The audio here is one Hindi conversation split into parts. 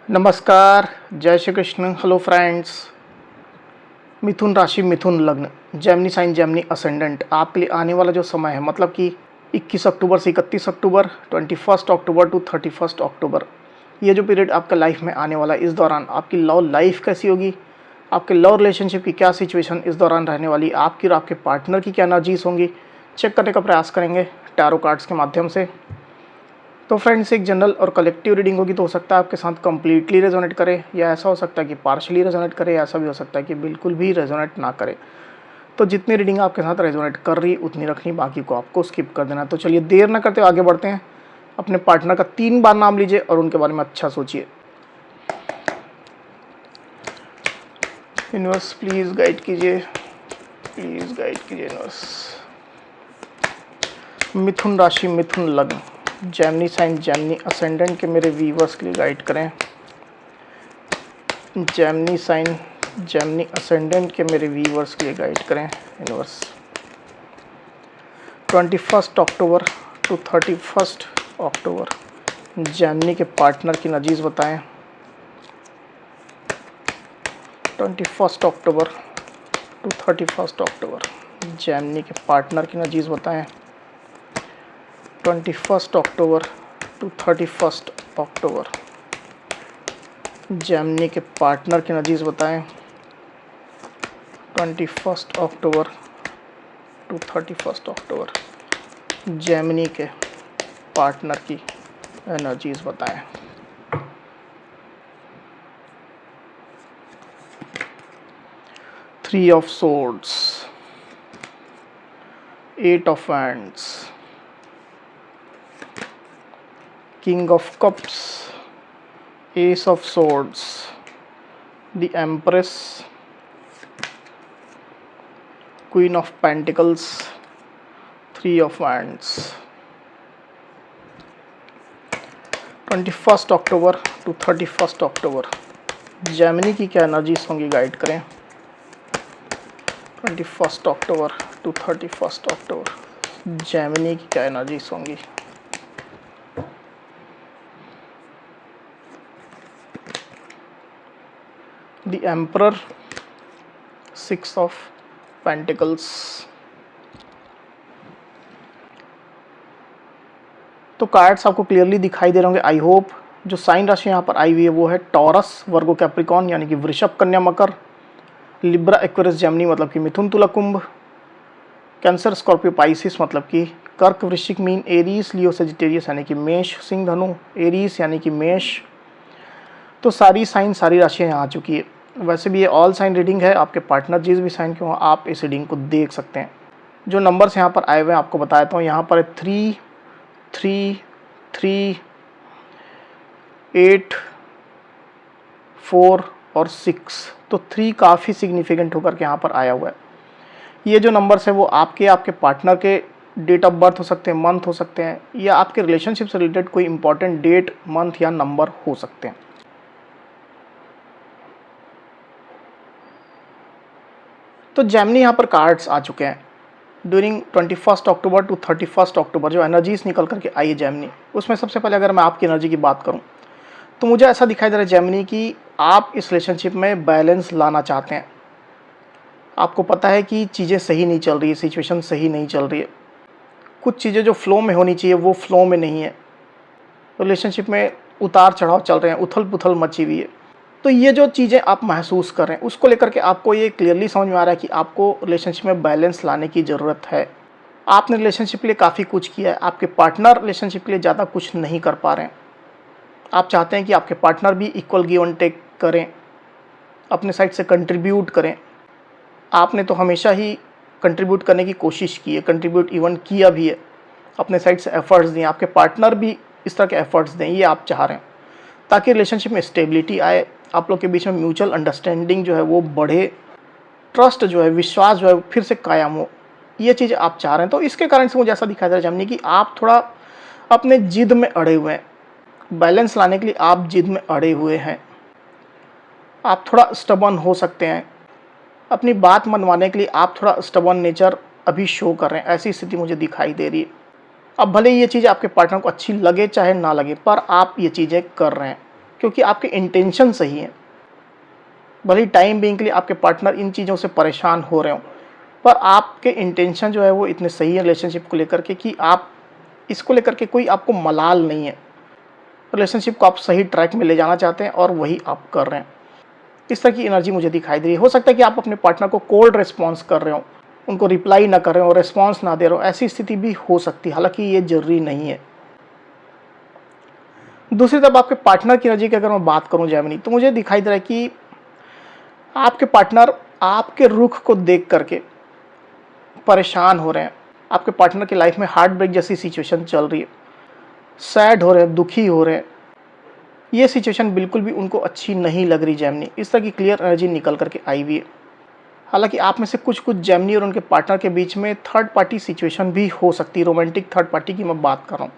नमस्कार, जय श्री कृष्ण। Hello friends. मिथुन राशि, मिथुन लग्न, जेमिनी साइन, जेमिनी असेंडेंट, आपके लिए आने वाला जो समय है मतलब कि 21 अक्टूबर से 31 अक्टूबर, 21 अक्टूबर टू 31 अक्टूबर, ये जो पीरियड आपका लाइफ में आने वाला है, इस दौरान आपकी लव लाइफ कैसी होगी, आपके लव रिलेशनशिप की क्या सिचुएशन इस दौरान रहने वाली, आपकी और आपके पार्टनर की क्या एनर्जीज होंगी, चेक करने का प्रयास करेंगे टैरो कार्ड्स के माध्यम से। तो फ्रेंड्स, एक जनरल और कलेक्टिव रीडिंग होगी, तो हो सकता है आपके साथ कंप्लीटली रेजोनेट करे, या ऐसा हो सकता है कि पार्शली रेजोनेट करे, या ऐसा भी हो सकता है कि बिल्कुल भी रेजोनेट ना करे। तो जितनी रीडिंग आपके साथ रेजोनेट कर रही उतनी रखनी, बाकी को आपको स्किप कर देना। तो चलिए देर ना करते हुए आगे बढ़ते हैं। अपने पार्टनर का 3 बार नाम लीजिए और उनके बारे में अच्छा सोचिए। यूनिवर्स प्लीज़ गाइड कीजिए, प्लीज़ गाइड कीजिए यूनिवर्स। मिथुन राशि, मिथुन लग्न, जेमिनी साइन, जेमिनी असेंडेंट के मेरे व्यूवर्स के लिए गाइड करें। जेमिनी साइन, जेमिनी असेंडेंट के मेरे व्यूवर्स के लिए गाइड करें universe. 21 October to 31 October Gemini के पार्टनर की नजीज बताएं। 21 अक्टूबर टू 31 अक्टूबर जेमिनी के पार्टनर की नजीज बताएं। 21 अक्टूबर टू 31 अक्टूबर जेमिनी के पार्टनर की नजीज बताएं। 21 अक्टूबर टू 31 अक्टूबर जेमिनी के पार्टनर की एनर्जीज बताएं। Three of swords, 8 of wands, king of cups, ace of swords, the empress, queen of pentacles, 3 of wands. 21 October to 31 October Gemini की क्या एनर्जीज होंगी, गाइड करें। 21 अक्टूबर टू 31 अक्टूबर जेमिनी की क्या एनर्जीज होंगी। The emperor, 6 of pentacles. तो कार्ड्स आपको क्लियरली दिखाई दे रहे होंगे, आई होप। जो साइन राशि यहाँ पर आई हुई है वो है टॉरस, वर्गो, कैप्रिकॉन यानी कि वृषभ, कन्या, मकर, लिब्रा, एक्वेरियस, जेमिनी मतलब कि मिथुन, तुला, कुंभ, कैंसर, स्कॉर्पियो, पाइसिस मतलब कि कर्क, वृश्चिक, मीन, एरीज, लियो, सेजिटेरियस यानी कि मेष, सिंह, धनु, एरीज यानी कि मेष। तो सारी साइन, सारी राशियाँ यहाँ आ चुकी है। वैसे भी ये ऑल साइन रीडिंग है, आपके पार्टनर जिस भी साइन के हो आप इस रीडिंग को देख सकते हैं। जो नंबर्स यहाँ पर आए हुए हैं आपको बता देता हूँ। यहाँ पर 3, 3, 3, 8, 4 और 6। तो 3 काफ़ी सिग्निफिकेंट होकर के यहाँ पर आया हुआ है। ये जो नंबर्स है वो आपके पार्टनर के डेट ऑफ बर्थ हो सकते हैं, मंथ हो सकते हैं, या आपके रिलेशनशिप से रिलेटेड कोई इंपॉर्टेंट डेट, मंथ या नंबर हो सकते हैं। तो जेमिनी यहाँ पर कार्ड्स आ चुके हैं। ड्यूरिंग 21 अक्टूबर टू 31 अक्टूबर जो एनर्जीज निकल करके आई है जेमिनी, उसमें सबसे पहले अगर मैं आपकी एनर्जी की बात करूँ तो मुझे ऐसा दिखाई दे रहा है जेमिनी कि आप इस रिलेशनशिप में बैलेंस लाना चाहते हैं। आपको पता है कि चीज़ें सही नहीं चल रही है, सिचुएशन सही नहीं चल रही है, कुछ चीज़ें जो फ्लो में होनी चाहिए वो फ्लो में नहीं है, रिलेशनशिप में उतार चढ़ाव चल रहे हैं, उथल पुथल मची हुई है। तो ये जो चीज़ें आप महसूस कर रहे हैं उसको लेकर के आपको ये क्लियरली समझ में आ रहा है कि आपको रिलेशनशिप में बैलेंस लाने की ज़रूरत है। आपने रिलेशनशिप के लिए काफ़ी कुछ किया है, आपके पार्टनर रिलेशनशिप के लिए ज़्यादा कुछ नहीं कर पा रहे हैं। आप चाहते हैं कि आपके पार्टनर भी इक्वल गिव एंड टेक करें, अपने साइड से कंट्रीब्यूट करें। आपने तो हमेशा ही कंट्रीब्यूट करने की कोशिश की है, कंट्रीब्यूट इवन किया भी है, अपने साइड से एफर्ट्स दिए, आपके पार्टनर भी इस तरह के एफर्ट्स दें, ये आप चाह रहे हैं ताकि रिलेशनशिप में स्टेबिलिटी आए, आप लोग के बीच में म्यूचुअल अंडरस्टैंडिंग जो है वो बढ़े, ट्रस्ट जो है, विश्वास जो है फिर से कायम हो। ये चीज़ आप चाह रहे हैं। तो इसके कारण से मुझे ऐसा दिखाई दे रहा है जेमिनी कि आप थोड़ा अपने जिद में अड़े हुए हैं, बैलेंस लाने के लिए आप जिद में अड़े हुए हैं। आप थोड़ा स्टबर्न हो सकते हैं, अपनी बात मनवाने के लिए आप थोड़ा स्टबर्न नेचर अभी शो कर रहे हैं, ऐसी स्थिति मुझे दिखाई दे रही है। अब भले ये चीज़ आपके पार्टनर को अच्छी लगे चाहे ना लगे, पर आप ये चीज़ें कर रहे हैं। क्योंकि आपके इंटेंशन सही है। भले ही टाइम बीइंग के लिए आपके पार्टनर इन चीज़ों से परेशान हो रहे हो, पर आपके इंटेंशन जो है वो इतने सही है रिलेशनशिप को लेकर के कि आप इसको लेकर के कोई आपको मलाल नहीं है। रिलेशनशिप को आप सही ट्रैक में ले जाना चाहते हैं और वही आप कर रहे हैं। इस तरह की एनर्जी मुझे दिखाई दे रही है। हो सकता है कि आप अपने पार्टनर को कोल्ड रिस्पॉन्स कर रहे हो, उनको रिप्लाई ना कर रहे हो, रिस्पॉन्स ना दे रहे हो, ऐसी स्थिति भी हो सकती है, हालांकि ये जरूरी नहीं है। दूसरी तरफ आपके पार्टनर की एनर्जी की अगर मैं बात करूं जेमिनी, तो मुझे दिखाई दे रहा है कि आपके पार्टनर आपके रुख को देख करके परेशान हो रहे हैं। आपके पार्टनर की लाइफ में हार्ट ब्रेक जैसी सिचुएशन चल रही है, सैड हो रहे हैं, दुखी हो रहे हैं। ये सिचुएशन बिल्कुल भी उनको अच्छी नहीं लग रही जेमिनी। इस तरह की क्लियर एनर्जी निकल करके आई हुई है। हालांकि आप में से कुछ जेमिनी और उनके पार्टनर के बीच में थर्ड पार्टी सिचुएशन भी हो सकती है। रोमांटिक थर्ड पार्टी की मैं बात कर रहा हूँ।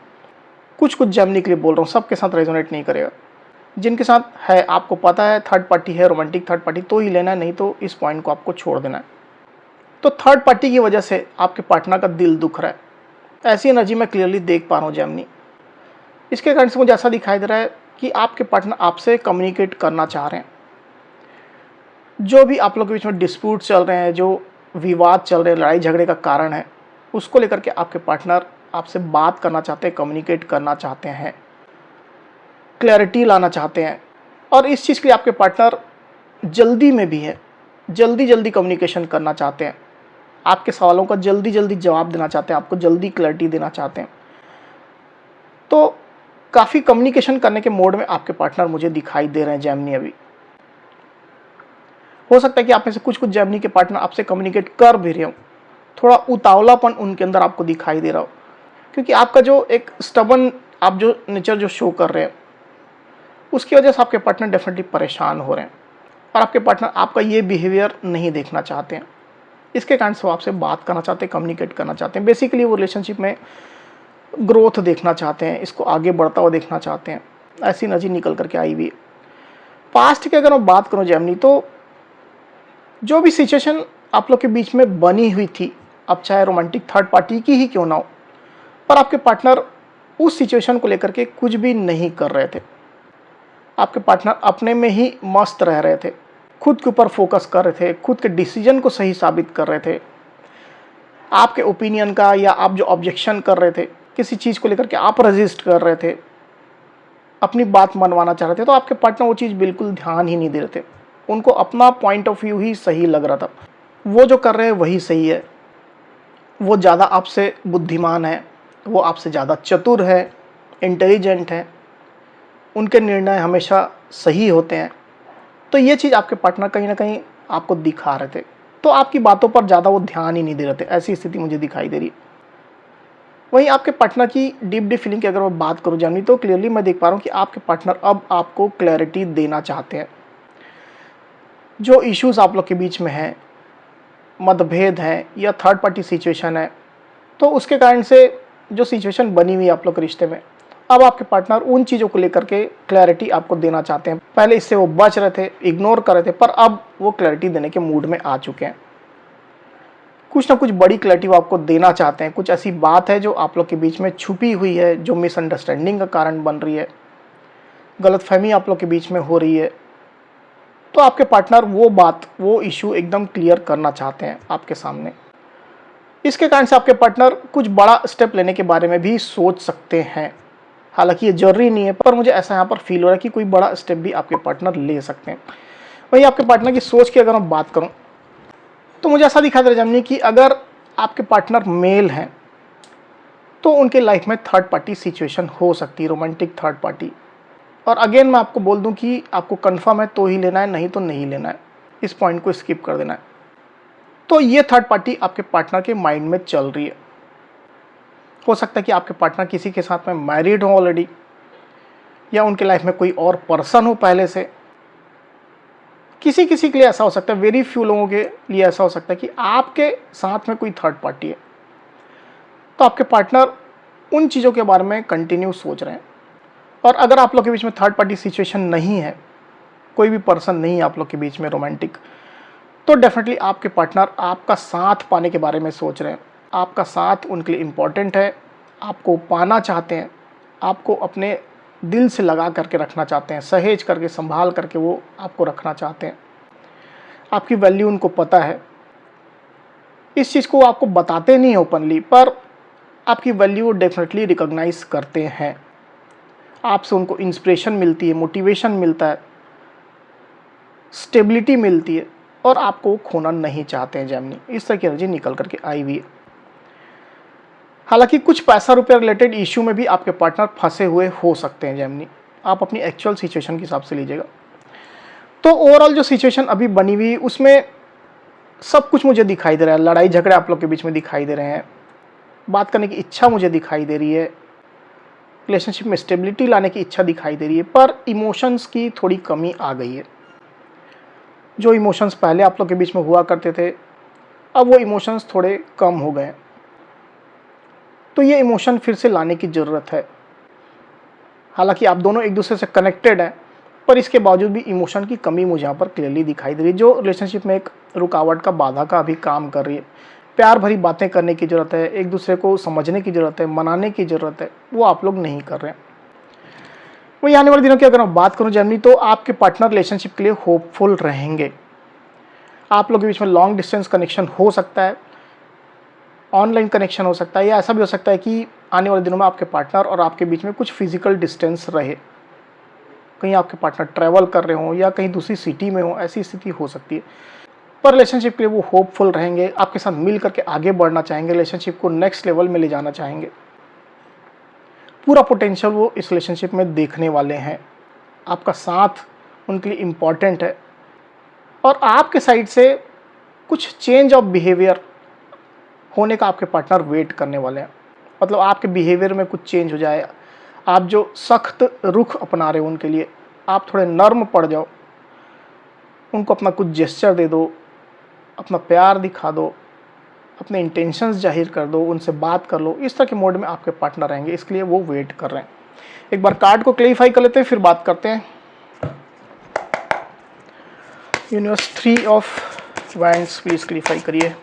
कुछ जेमिनी के लिए बोल रहा हूँ, सबके साथ रेजोनेट नहीं करेगा। जिनके साथ है, आपको पता है थर्ड पार्टी है, रोमांटिक थर्ड पार्टी, तो ही लेना है, नहीं तो इस पॉइंट को आपको छोड़ देना है। तो थर्ड पार्टी की वजह से आपके पार्टनर का दिल दुख रहा है, ऐसी एनर्जी मैं क्लियरली देख पा रहा हूँ जेमिनी। इसके कारण से मुझे ऐसा दिखाई दे रहा है कि आपके पार्टनर आपसे कम्युनिकेट करना चाह रहे हैं। जो भी आप लोगों के बीच में डिस्प्यूट चल रहे हैं, जो विवाद चल रहे हैं, लड़ाई झगड़े का कारण है, उसको लेकर के आपके पार्टनर आपसे बात करना चाहते हैं, कम्युनिकेट करना चाहते हैं, क्लैरिटी लाना चाहते हैं। और इस चीज़ के लिए आपके पार्टनर जल्दी में भी है, जल्दी कम्युनिकेशन करना चाहते हैं, आपके सवालों का जल्दी जवाब देना चाहते हैं, आपको जल्दी क्लैरिटी देना चाहते हैं। तो काफ़ी कम्युनिकेशन करने के मोड में आपके पार्टनर मुझे दिखाई दे रहे हैं जेमिनी। अभी हो सकता है कि आप में से कुछ जेमिनी के पार्टनर आपसे कम्युनिकेट कर भी रहे हो, थोड़ा उतावलापन उनके अंदर आपको दिखाई दे रहा हो, क्योंकि आपका जो एक स्टबन आप जो नेचर जो शो कर रहे हैं, उसकी वजह से आपके पार्टनर डेफिनेटली परेशान हो रहे हैं और आपके पार्टनर आपका ये बिहेवियर नहीं देखना चाहते हैं। इसके कारण से वो आपसे बात करना चाहते हैं, कम्युनिकेट करना चाहते हैं। बेसिकली वो रिलेशनशिप में ग्रोथ देखना चाहते हैं, इसको आगे बढ़ता हुआ देखना चाहते हैं। ऐसी एनर्जी निकल करके आई हुई। पास्ट की अगर मैं बात करूं जेमिनी, तो जो भी सिचुएशन आप लोग के बीच में बनी हुई थी, अब चाहे रोमांटिक थर्ड पार्टी की ही क्यों ना हो, पर आपके पार्टनर उस सिचुएशन को लेकर के कुछ भी नहीं कर रहे थे। आपके पार्टनर अपने में ही मस्त रह रहे थे, खुद के ऊपर फोकस कर रहे थे, खुद के डिसीजन को सही साबित कर रहे थे। आपके ओपिनियन का या आप जो ऑब्जेक्शन कर रहे थे, किसी चीज़ को लेकर के आप रजिस्ट कर रहे थे, अपनी बात मनवाना चाह रहे थे, तो आपके पार्टनर वो चीज़ बिल्कुल ध्यान ही नहीं दे रहे थे। उनको अपना पॉइंट ऑफ व्यू ही सही लग रहा था, वो जो कर रहे हैं वही सही है। वो ज़्यादा आपसे बुद्धिमान है, वो आपसे ज़्यादा चतुर है, इंटेलिजेंट है, उनके निर्णय हमेशा सही होते हैं। तो ये चीज़ आपके पार्टनर कहीं ना कहीं आपको दिखा रहे थे, तो आपकी बातों पर ज़्यादा वो ध्यान ही नहीं दे रहे थे। ऐसी स्थिति मुझे दिखाई दे रही है। वहीं आपके पार्टनर की डीप फीलिंग की अगर मैं बात करूँ जानी, तो क्लियरली मैं देख पा रहा हूँ कि आपके पार्टनर अब आपको क्लैरिटी देना चाहते हैं। जो इश्यूज़ आप लोग के बीच में हैं, मतभेद हैं या थर्ड पार्टी सिचुएशन है, तो उसके कारण से जो सिचुएशन बनी हुई है आप लोग के रिश्ते में, अब आपके पार्टनर उन चीज़ों को लेकर के क्लैरिटी आपको देना चाहते हैं। पहले इससे वो बच रहे थे, इग्नोर कर रहे थे, पर अब वो क्लैरिटी देने के मूड में आ चुके हैं। कुछ ना कुछ बड़ी क्लैरिटी वो आपको देना चाहते हैं। कुछ ऐसी बात है जो आप लोग के बीच में छुपी हुई है, जो मिसअंडरस्टैंडिंग का कारण बन रही है, गलतफहमी आप लोग के बीच में हो रही है। तो आपके पार्टनर वो बात, वो इशू एकदम क्लियर करना चाहते हैं आपके सामने। इसके कारण से आपके पार्टनर कुछ बड़ा स्टेप लेने के बारे में भी सोच सकते हैं। हालांकि ये जरूरी नहीं है, पर मुझे ऐसा यहाँ पर फील हो रहा है कि कोई बड़ा स्टेप भी आपके पार्टनर ले सकते हैं। वहीं आपके पार्टनर की सोच की अगर मैं बात करूँ, तो मुझे ऐसा दिखा दे रहा है कि अगर आपके पार्टनर मेल हैं, तो उनके लाइफ में थर्ड पार्टी सिचुएशन हो सकती है, रोमांटिक थर्ड पार्टी। और अगेन मैं आपको बोल दूं कि आपको कंफर्म है तो ही लेना है, नहीं तो नहीं लेना है। इस पॉइंट को स्किप कर देना है। तो ये थर्ड पार्टी आपके पार्टनर के माइंड में चल रही है। हो सकता है कि आपके पार्टनर किसी के साथ में मैरिड हो ऑलरेडी, या उनके लाइफ में कोई और पर्सन हो पहले से। किसी किसी के लिए ऐसा हो सकता है, वेरी फ्यू लोगों के लिए ऐसा हो सकता है कि आपके साथ में कोई थर्ड पार्टी है। तो आपके पार्टनर उन चीज़ों के बारे में कंटिन्यू सोच रहे हैं। और अगर आप लोग के बीच में थर्ड पार्टी सिचुएशन नहीं है, कोई भी पर्सन नहीं है आप लोग के बीच में रोमांटिक, तो डेफिनेटली आपके पार्टनर आपका साथ पाने के बारे में सोच रहे हैं। आपका साथ उनके लिए इम्पॉर्टेंट है, आपको पाना चाहते हैं, आपको अपने दिल से लगा करके रखना चाहते हैं, सहेज करके संभाल करके वो आपको रखना चाहते हैं। आपकी वैल्यू उनको पता है। इस चीज़ को आपको बताते नहीं ओपनली, पर आपकी वैल्यू डेफिनेटली रिकॉग्नाइज करते हैं। आपसे उनको इंस्पिरेशन मिलती है, मोटिवेशन मिलता है, स्टेबिलिटी मिलती है और आपको खोना नहीं चाहते हैं जेमिनी। इस तरह की एनर्जी निकल करके आई हुई है। हालांकि कुछ पैसा रुपया रिलेटेड इश्यू में भी आपके पार्टनर फंसे हुए हो सकते हैं जेमिनी। आप अपनी एक्चुअल सिचुएशन के हिसाब से लीजिएगा। तो ओवरऑल जो सिचुएशन अभी बनी हुई उसमें सब कुछ मुझे दिखाई दे रहा है। लड़ाई झगड़े आप लोग के बीच में दिखाई दे रहे हैं, बात करने की इच्छा मुझे दिखाई दे रही है, रिलेशनशिप में स्टेबिलिटी लाने की इच्छा दिखाई दे रही है, पर इमोशंस की थोड़ी कमी आ गई है। जो इमोशंस पहले आप लोग के बीच में हुआ करते थे, अब वो इमोशंस थोड़े कम हो गए। तो ये इमोशन फिर से लाने की ज़रूरत है। हालांकि आप दोनों एक दूसरे से कनेक्टेड हैं, पर इसके बावजूद भी इमोशन की कमी मुझे यहाँ पर क्लियरली दिखाई दे रही है, जो रिलेशनशिप में एक रुकावट का, बाधा का भी काम कर रही है। प्यार भरी बातें करने की ज़रूरत है, एक दूसरे को समझने की ज़रूरत है, मनाने की ज़रूरत है, वो आप लोग नहीं कर रहे हैं। वही आने वाले दिनों की अगर मैं बात करूं जेमिनी, तो आपके पार्टनर रिलेशनशिप के लिए होपफुल रहेंगे। आप लोगों के बीच में लॉन्ग डिस्टेंस कनेक्शन हो सकता है, ऑनलाइन कनेक्शन हो सकता है, या ऐसा भी हो सकता है कि आने वाले दिनों में आपके पार्टनर और आपके बीच में कुछ फिजिकल डिस्टेंस रहे। कहीं आपके पार्टनर ट्रैवल कर रहे हों या कहीं दूसरी सिटी में हो, ऐसी स्थिति हो सकती है। पर रिलेशनशिप के लिए वो होपफुल रहेंगे, आपके साथ मिल करके आगे बढ़ना चाहेंगे, रिलेशनशिप को नेक्स्ट लेवल में ले जाना चाहेंगे। पूरा पोटेंशियल वो इस रिलेशनशिप में देखने वाले हैं। आपका साथ उनके लिए इम्पॉर्टेंट है और आपके साइड से कुछ चेंज ऑफ बिहेवियर होने का आपके पार्टनर वेट करने वाले हैं। मतलब आपके बिहेवियर में कुछ चेंज हो जाए, आप जो सख्त रुख अपना रहे हो उनके लिए, आप थोड़े नर्म पड़ जाओ, उनको अपना कुछ जेस्चर दे दो, अपना प्यार दिखा दो, अपने इंटेंशंस जाहिर कर दो, उनसे बात कर लो। इस तरह के मोड में आपके पार्टनर रहेंगे, इसके लिए वो वेट कर रहे हैं। एक बार कार्ड को क्लैरिफाई कर लेते हैं, फिर बात करते हैं। Universe 3 of wands please clarify करिए।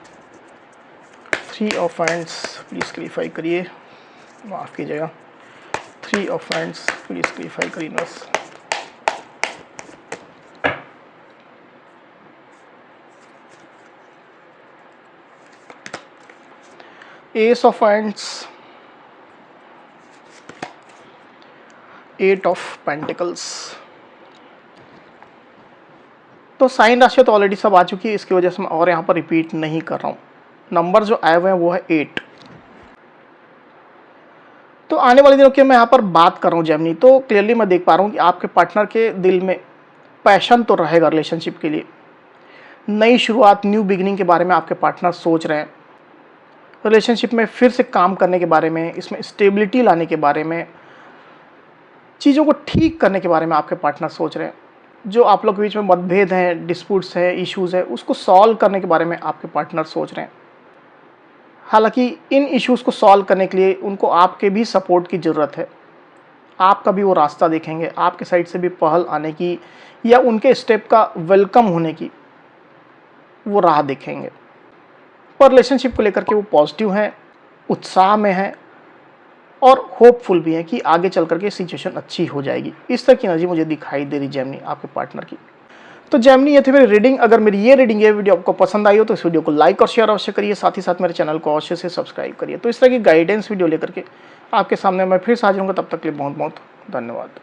3 ऑफ वैंड्स प्लीज क्लैरिफाई करिए, माफ़ कीजिएगा। 3 ऑफ वैंड्स प्लीज क्लैरिफाई करिए universe. S of wands, 8 of pentacles. तो साइन राशि तो ऑलरेडी सब आ चुकी है, इसकी वजह से मैं और यहाँ पर रिपीट नहीं कर रहा हूँ। नंबर जो आए हुए हैं वो है 8। तो आने वाले दिनों की मैं यहाँ पर बात कर रहा हूँ जेमिनी, तो क्लियरली मैं देख पा रहा हूँ कि आपके पार्टनर के दिल में पैशन तो रहेगा रिलेशनशिप के लिए। नई शुरुआत, न्यू बिगिनिंग के बारे में आपके पार्टनर सोच रहे हैं। रिलेशनशिप में फिर से काम करने के बारे में, इसमें स्टेबिलिटी लाने के बारे में, चीज़ों को ठीक करने के बारे में आपके पार्टनर सोच रहे हैं। जो आप लोग के बीच में मतभेद हैं, डिस्प्यूट्स हैं, इश्यूज़ हैं, उसको सॉल्व करने के बारे में आपके पार्टनर सोच रहे हैं। हालांकि इन इश्यूज़ को सॉल्व करने के लिए उनको आपके भी सपोर्ट की ज़रूरत है। आपका भी वो रास्ता देखेंगे, आपके साइड से भी पहल आने की या उनके स्टेप का वेलकम होने की वो राह देखेंगे। पर रिलेशनशिप को लेकर के वो पॉजिटिव हैं, उत्साह में हैं और होपफुल भी है कि आगे चल करके सिचुएशन अच्छी हो जाएगी। इस तरह की एनर्जी मुझे दिखाई दे रही जेमिनी आपके पार्टनर की। तो जेमिनी ये थी मेरी रीडिंग। अगर मेरी ये रीडिंग, ये वीडियो आपको पसंद आई हो तो इस वीडियो को लाइक और शेयर अवश्य करिए, साथ ही साथ मेरे चैनल को अवश्य से सब्सक्राइब करिए। तो इस तरह की गाइडेंस वीडियो लेकर के आपके सामने मैं फिर से हाजिर हूँगा। तब तक के लिए बहुत बहुत धन्यवाद।